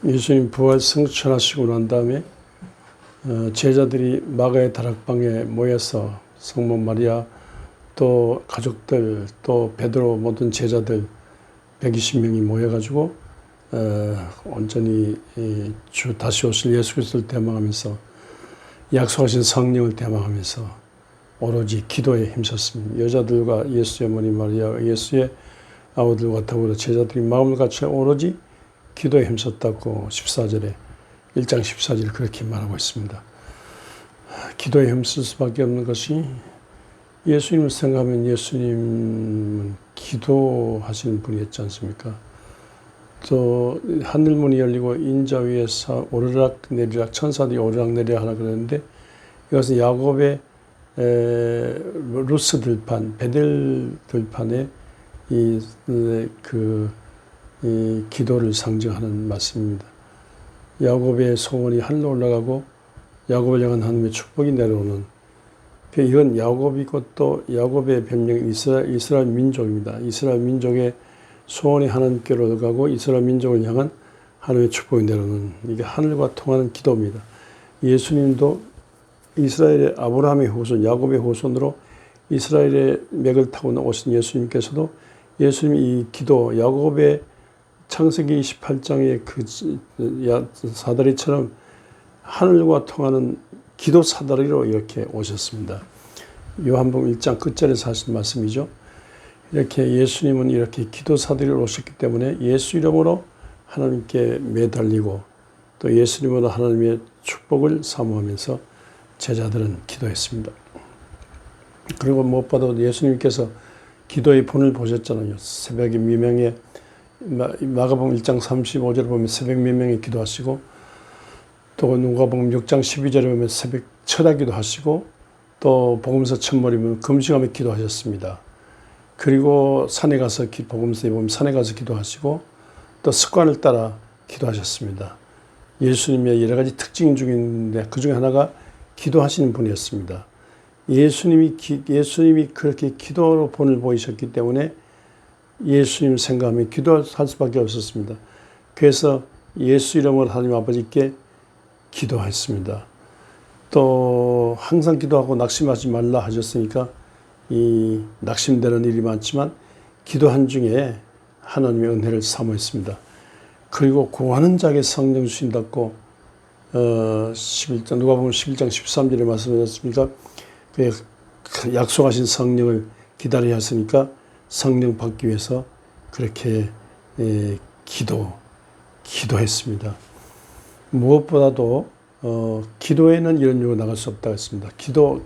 예수님 부활 승천하시고 난 다음에 제자들이 마가의 다락방에 모여서 성모 마리아 또 가족들 또 베드로 모든 제자들 120명이 모여가지고 온전히 주 다시 오실 예수 그리스도를 대망하면서 약속하신 성령을 대망하면서 오로지 기도에 힘썼습니다. 여자들과 예수의 어머니 마리아, 예수의 아우들과 더불어 제자들이 마음을 갖춰 오로지 기도에 힘썼다고 14절에 1장 14절에 그렇게 말하고 있습니다. 기도에 힘쓸 수밖에 없는 것이 예수님을 생각하면 예수님은 기도하시는 분이었지 않습니까? 또 하늘문이 열리고 인자 위에서 오르락 내리락 천사들이 오르락 내리락 하나 그러는데 이것은 야곱의 루스 들판, 베델 들판의 이 기도를 상징하는 말씀입니다. 야곱의 소원이 하늘로 올라가고 야곱을 향한 하나님의 축복이 내려오는 이건 야곱이고 또 야곱의 변명인 이스라엘 민족입니다. 이스라엘 민족의 소원이 하나님께로 올라가고 이스라엘 민족을 향한 하나님의 축복이 내려오는 이게 하늘과 통하는 기도입니다. 예수님도 이스라엘의 아브라함의 후손, 야곱의 후손으로 이스라엘의 맥을 타고 오신 예수님께서도 예수님이 이 기도, 야곱의 창세기 28장의 그 사다리처럼 하늘과 통하는 기도 사다리로 이렇게 오셨습니다. 요한복음 1장 끝절에서 하신 말씀이죠. 이렇게 예수님은 이렇게 기도 사다리로 오셨기 때문에 예수 이름으로 하나님께 매달리고 또 예수 이름으로 하나님의 축복을 사모하면서 제자들은 기도했습니다. 그리고 무엇보다도 예수님께서 기도의 본을 보셨잖아요. 새벽에 미명에 마가복음 1장 35절에 보면 새벽 미명에 기도하시고 또 누가복음 6장 12절에 보면 새벽 철야기도 하시고 또 복음서 첫머리 보면 금식하며 기도하셨습니다. 그리고 산에 가서 복음서에 보면 산에 가서 기도하시고 또 습관을 따라 기도하셨습니다. 예수님의 여러 가지 특징 중인데 그 중에 하나가 기도하시는 분이었습니다. 예수님이 그렇게 기도로 본을 보이셨기 때문에 예수님 생각하며 기도할 수밖에 없었습니다. 그래서 예수 이름으로 하나님 아버지께 기도했습니다. 또 항상 기도하고 낙심하지 말라 하셨으니까 이 낙심되는 일이 많지만 기도한 중에 하나님의 은혜를 사모했습니다. 그리고 구하는 자에게 성령 주신다고 11장 누가복음 11장 13절에 말씀하셨습니까? 약속하신 성령을 기다려야 했으니까 성령 받기 위해서 그렇게 기도했습니다. 무엇보다도 기도에는 이런 이유가 나갈 수 없다고 했습니다.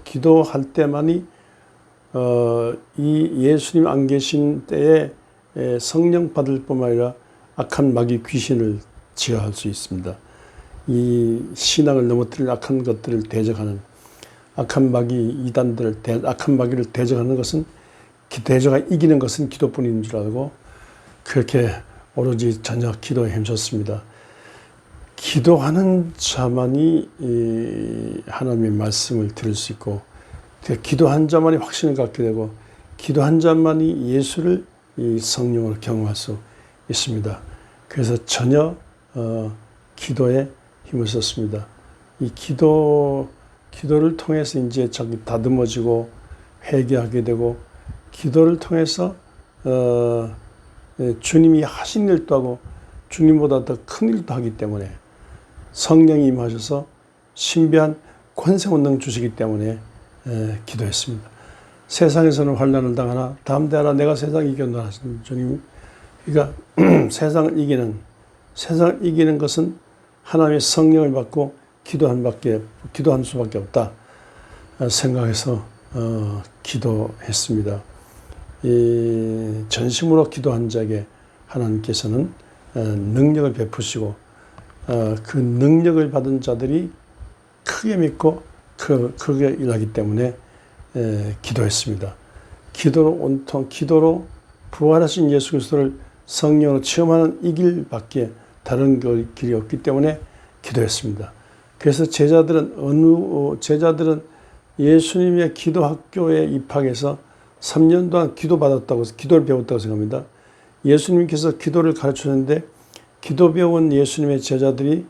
기도할 때만이 이 예수님 안 계신 때에 성령 받을 뿐만 아니라 악한 마귀 귀신을 제어할 수 있습니다. 이 신앙을 넘어뜨릴 악한 것들을 대적하는 악한 마귀 이단들을 악한 마귀를 대적하는 것은 이기는 것은 기도뿐인 줄 알고 그렇게 오로지 저녁 기도에 힘썼습니다. 기도하는 자만이 하나님의 말씀을 들을 수 있고 기도한 자만이 확신을 갖게 되고 기도한 자만이 예수를 이 성령으로 경험할 수 있습니다. 그래서 전혀 기도에 힘을 썼습니다. 이 기도를 통해서 이제 자기 다듬어지고 회개하게 되고 기도를 통해서 주님이 하신 일도 하고 주님보다 더 큰 일도 하기 때문에 성령이 임하셔서 신비한 권세 권능 주시기 때문에 기도했습니다. 세상에서는 환난을 당하나 담대하라 내가 세상을 이겼노라 하시는 주님. 그러니까 세상을 이기는 것은 하나님의 성령을 받고 기도한 수밖에 없다 생각해서 기도했습니다. 이 전심으로 기도한 자에게 하나님께서는 능력을 베푸시고 그 능력을 받은 자들이 크게 믿고 크게 일하기 때문에 기도했습니다. 기도로 부활하신 예수 그리스도를 성령으로 체험하는 이 길밖에 다른 길이 없기 때문에 기도했습니다. 그래서 제자들은 예수님의 기도 학교에 입학해서 3년 동안 기도를 배웠다고 생각합니다. 예수님께서 기도를 가르치는데 기도 배운 예수님의 제자들이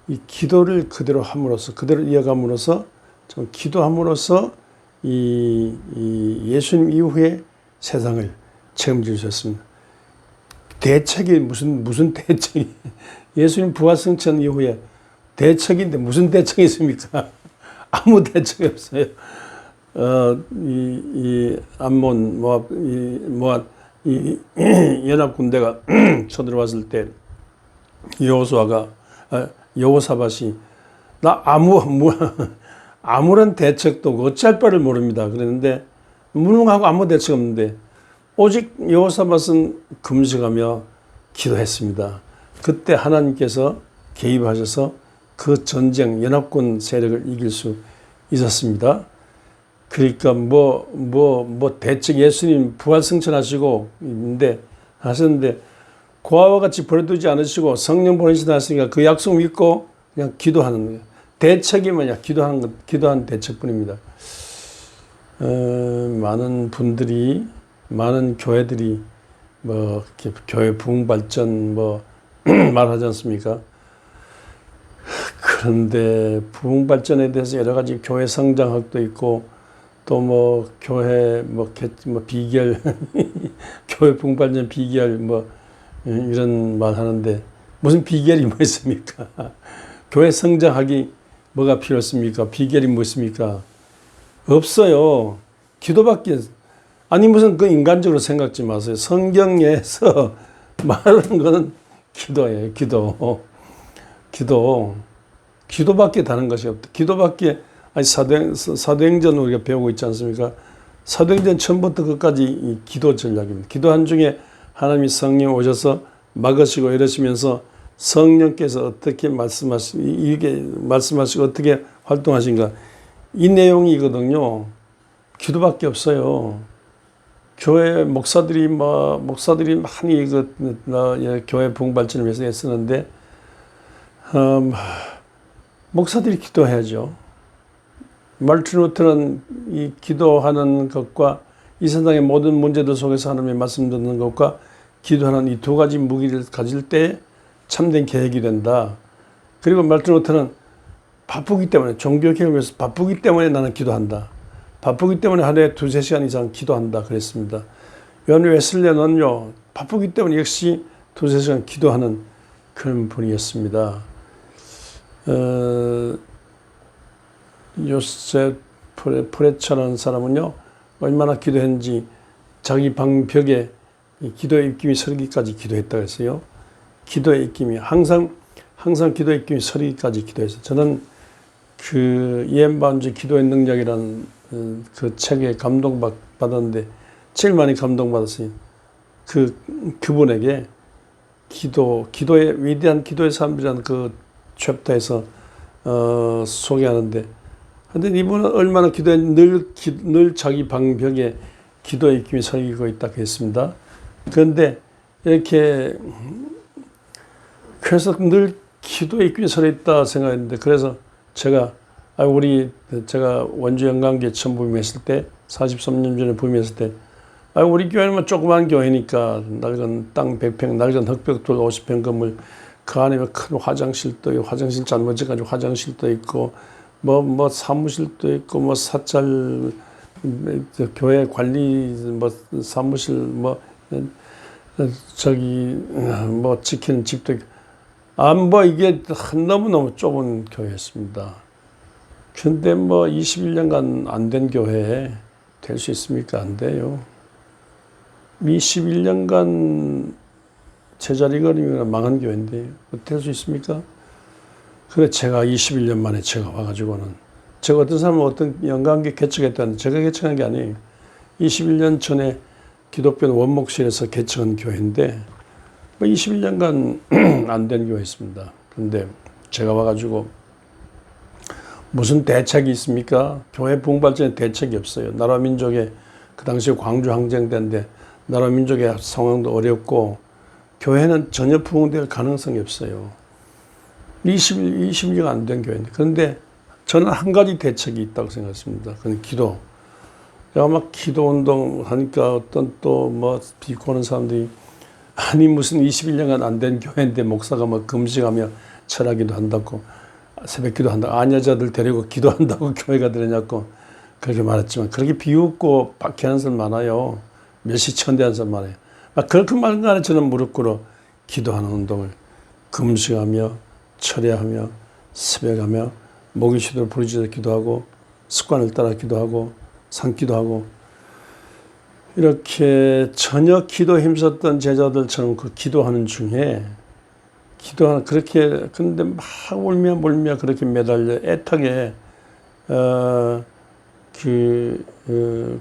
이 기도를 그대로 함으로써, 그대로 이어감으로써, 좀 기도함으로써 이 예수님 이후에 세상을 책임져 주셨습니다. 대책이 무슨 대책이, 예수님 부활승천 이후에 대책인데 무슨 대책이 있습니까? 아무 대책이 없어요. 이 암몬, 모압, 이 연합 군대가 쳐들어왔을 때 여호사밧이 나 아무런 대책도 없고 어찌할 바를 모릅니다. 그랬는데 무능하고 아무 대책 없는데 오직 여호사밧은 금식하며 기도했습니다. 그때 하나님께서 개입하셔서 그 전쟁 연합군 세력을 이길 수 있었습니다. 그러니까 대책 예수님 부활승천하시고 있는데 하셨는데 고아와 같이 버려두지 않으시고 성령 보내시다 하시니까 그 약속 믿고 그냥 기도하는 거예요. 대책이 뭐냐? 기도하는 대책뿐입니다. 많은 분들이, 많은 교회들이 교회 부흥 발전 말하지 않습니까? 그런데 부흥 발전에 대해서 여러 가지 교회 성장학도 있고 또 교회 비결 교회 부흥 발전 비결 이런 말 하는데 무슨 비결이 뭐 있습니까? 교회 성장하기 뭐가 필요했습니까? 비결이 무엇입니까? 없어요. 기도밖에. 아니 무슨 그 인간적으로 생각지 마세요. 성경에서 말하는 거는 기도예요. 기도밖에 다른 것이 없다. 기도밖에. 아니 사도행전 우리가 배우고 있지 않습니까? 사도행전 처음부터 끝까지 기도 전략입니다. 기도한 중에 하나님이 성령 오셔서 막으시고 이러시면서 성령께서 어떻게 말씀하시고 어떻게 활동하신가, 이 내용이거든요. 기도밖에 없어요. 교회 목사들이 많이 교회 부흥 발전을 위해서 애쓰는데 목사들이 기도해야죠. 말틴 루터는 이 기도하는 것과 이 세상의 모든 문제들 속에서 하나님의 말씀 듣는 것과 기도하는 이 두 가지 무기를 가질 때 참된 계획이 된다. 그리고 말틴 루터는 바쁘기 때문에, 종교개혁을 위해서 바쁘기 때문에 나는 기도한다. 바쁘기 때문에 하루에 2-3시간 이상 기도한다 그랬습니다. 요한 웨슬레는요, 바쁘기 때문에 역시 2-3시간 기도하는 그런 분이었습니다. 요셉 프레처라는 사람은요, 얼마나 기도했는지 자기 방벽에 기도의 입김이 서리기까지 기도했다고 했어요. 기도의 입김이 항상 기도의 입김이 서리기까지 기도했어요. 저는 그 이엠바운즈 기도의 능력이라는 그 책에 감동받았는데 제일 많이 감동받았어요. 그분에게 기도의 위대한 기도의 삶이라는 그 챕터에서 소개하는데, 근데 이분은 얼마나 기도에 늘 자기 방벽에 기도의 입김이 서리고 있다고 했습니다. 그런데 이렇게 그래서 늘 기도의 입김이 서려 있다 생각했는데, 그래서 제가 원주 영광교회 처음 부임했을 때 43년 전에 부임했을 때 우리 교회는 조그만 교회니까 낡은 땅 100평, 낡은 흙벽돌 50평 건물, 그 안에 큰 화장실도 있고, 화장실 잘못해가지고 화장실도 있고, 사무실도 있고, 사찰, 교회 관리, 사무실, 지키는 집도 있고. 이게 너무너무 좁은 교회였습니다. 근데 21년간 안 된 교회에 될 수 있습니까? 안 돼요. 21년간 제자리 걸으면 망한 교회인데 될 수 있습니까? 그래 제가 21년 만에 제가 와가지고는, 제가 어떤 사람은 어떤 영광교회 개척했다는데 제가 개척한 게 아니에요. 21년 전에 기독교 원목실에서 개척한 교회인데 21년간 안 된 교회였습니다. 그런데 제가 와가지고 무슨 대책이 있습니까? 교회 부흥 발전에 대책이 없어요. 나라 민족에 그 당시에 광주 항쟁 때인데 나라 민족의 상황도 어렵고 교회는 전혀 부흥될 가능성이 없어요. 20년 안 된 교회인데. 그런데 저는 한 가지 대책이 있다고 생각했습니다. 그건 기도. 제가 기도 운동 하니까 어떤 비꼬는 사람들이 아니 무슨 21년간 안 된 교회인데 목사가 뭐 금식하며 철하기도 한다고 새벽기도 한다고 아녀자들 데리고 기도한다고 교회가 되느냐고 그렇게 말했지만 그렇게 비웃고 박해하는 사람 많아요. 멸시천대하는 사람 많아요. 그렇게 말한 간에 저는 무릎 꿇어 기도하는 운동을 금식하며 철야하며 새벽하며 목요시도를 부르짖어 기도하고 습관을 따라 기도하고 산기도하고 이렇게 전혀 기도에 힘썼던 제자들처럼 그 기도하는 중에 그렇게 근데 막 울며 몰며 그렇게 매달려 애타게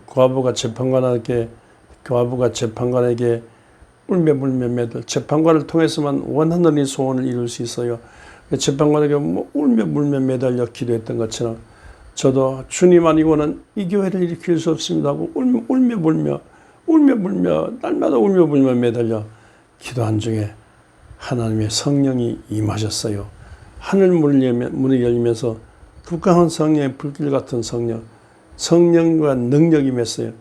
과부가 재판관에게 울며 불며 매달 재판관을 통해서만 원하는 소원을 이룰 수 있어요. 재판관에게 울며 불며 매달려 기도했던 것처럼 저도 주님 아니고는 이 교회를 일으킬 수 없습니다 하고 울며 불며 날마다 울며 불며 매달려 기도한 중에 하나님의 성령이 임하셨어요. 하늘 문이 열리면서 극강한 성령의 불길 같은 성령과 능력이 임했어요.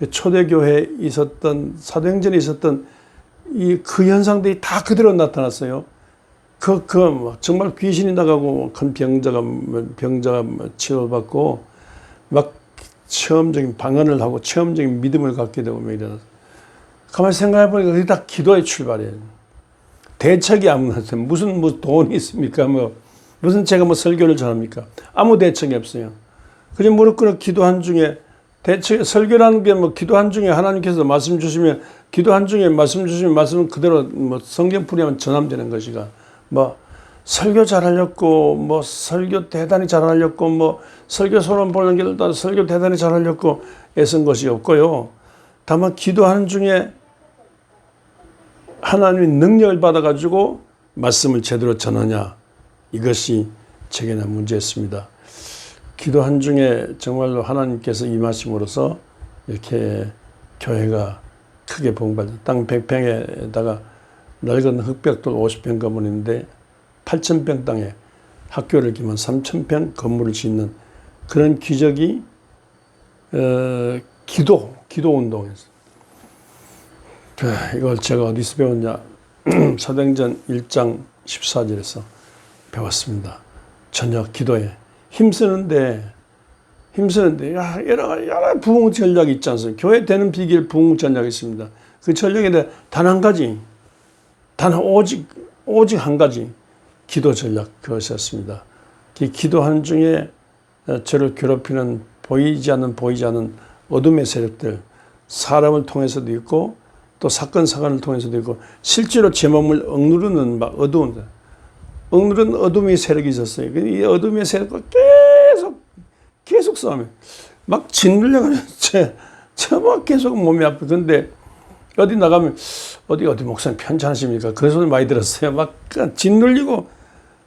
초대교회에 있었던 사도행전에 있었던 그 현상들이 다 그대로 나타났어요. 정말 귀신이 나가고 큰 병자가 치료받고 막 체험적인 방언을 하고 체험적인 믿음을 갖게 되고 막 이러나 가만히 생각해 보니까 그게 다 기도의 출발이에요. 대책이 아무나 없어요. 무슨 돈이 있습니까? 무슨 제가 설교를 잘합니까? 아무 대책이 없어요. 그냥 무릎 꿇어 기도한 중에 설교라는 게 기도한 중에 하나님께서 말씀 주시면 기도한 중에 말씀 주시면 말씀은 그대로 성경풀이하면 전함되는 것이가 설교 잘하려고 설교 대단히 잘하려고 설교 소론 보는 길을 따라 설교 대단히 잘하려고 애쓴 것이 없고요. 다만 기도하는 중에 하나님의 능력을 받아가지고 말씀을 제대로 전하냐 이것이 제게는 문제였습니다. 기도한 중에 정말로 하나님께서 임하심으로써 이렇게 교회가 크게 봉발된 땅 100평에다가 낡은 흑벽돌 50평 건물인데 8,000평 땅에 학교를 기면 3,000평 건물을 짓는 그런 기적이 기도 운동이었어요. 이걸 제가 어디서 배웠냐? 사도행전 1장 14절에서 배웠습니다. 저녁 기도에 힘쓰는데 여러 부흥 전략이 있지 않습니까? 교회 되는 비결 부흥 전략이 있습니다. 그 전략에 대해 단 한 가지, 오직 한 가지 기도 전략 그것이었습니다. 기도하는 중에 저를 괴롭히는 보이지 않는 어둠의 세력들 사람을 통해서도 있고 또 사건 사건을 통해서도 있고 실제로 제 몸을 억누르는 억누르는 어둠의 세력이 있었어요. 이 어둠의 세력과 계속 싸움해. 막 짓눌려가지고 막 계속 몸이 아프. 근데 어디 나가면 어디 목사님 편찮으십니까? 그런 소리 많이 들었어요. 막 짓눌리고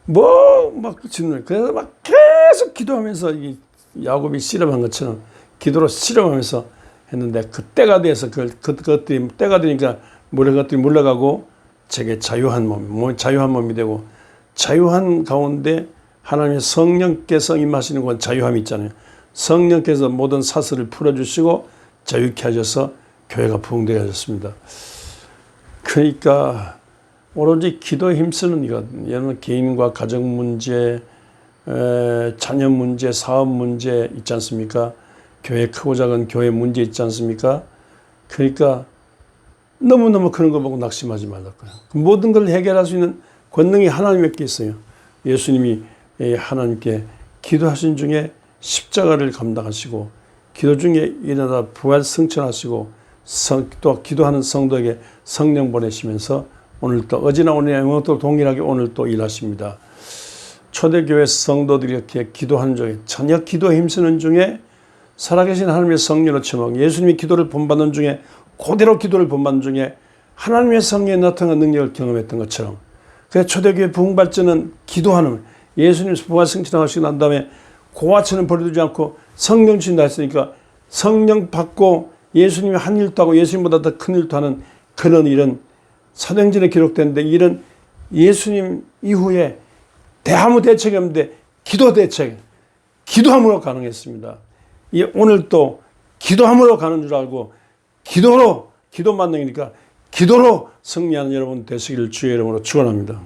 막 짓눌리고 그래서 막 계속 기도하면서 이 야곱이 실험한 것처럼 기도로 실험하면서 했는데 그때가 돼서 그것들이 때가 되니까 그것들이 물러가고 제게 자유한 몸이 되고 자유한 가운데 하나님의 성령께서 임하시는 건 자유함이 있잖아요. 성령께서 모든 사슬을 풀어주시고 자유케 하셔서 교회가 부흥되게 하셨습니다. 그러니까 오로지 기도에 힘쓰는 이것, 여러분 개인과 가정 문제, 자녀 문제, 사업 문제 있지 않습니까? 교회 크고 작은 교회 문제 있지 않습니까? 그러니까 너무너무 그런 거 보고 낙심하지 말라고요. 모든 걸 해결할 수 있는 권능이 하나님께 있어요. 예수님이 하나님께 기도하신 중에 십자가를 감당하시고 기도 중에 일어나 부활 승천하시고 또 기도하는 성도에게 성령 보내시면서 오늘 또 어제나 오늘 또 동일하게 오늘 또 일하십니다. 초대교회 성도들이 이렇게 기도하는 중에 저녁 기도에 힘쓰는 중에 살아계신 하나님의 성령으로 체험 예수님이 기도를 본받는 중에 그대로 기도를 본받는 중에 하나님의 성령에 나타난 능력을 경험했던 것처럼 그래서 초대교회 부흥발전은 기도하는 예수님 부활 승천하시고 난 다음에 고아처럼 버려두지 않고 성령 주신다 했으니까 성령 받고 예수님이 한 일도 하고 예수님보다 더 큰 일도 하는 그런 일은 사도행전에 기록되는데 이런 예수님 이후에 아무 대책이 없는데 기도함으로 가능했습니다. 오늘 또 기도함으로 가는 줄 알고 기도 만능이니까 기도로 승리하는 여러분 되시기를 주의 이름으로 축원합니다.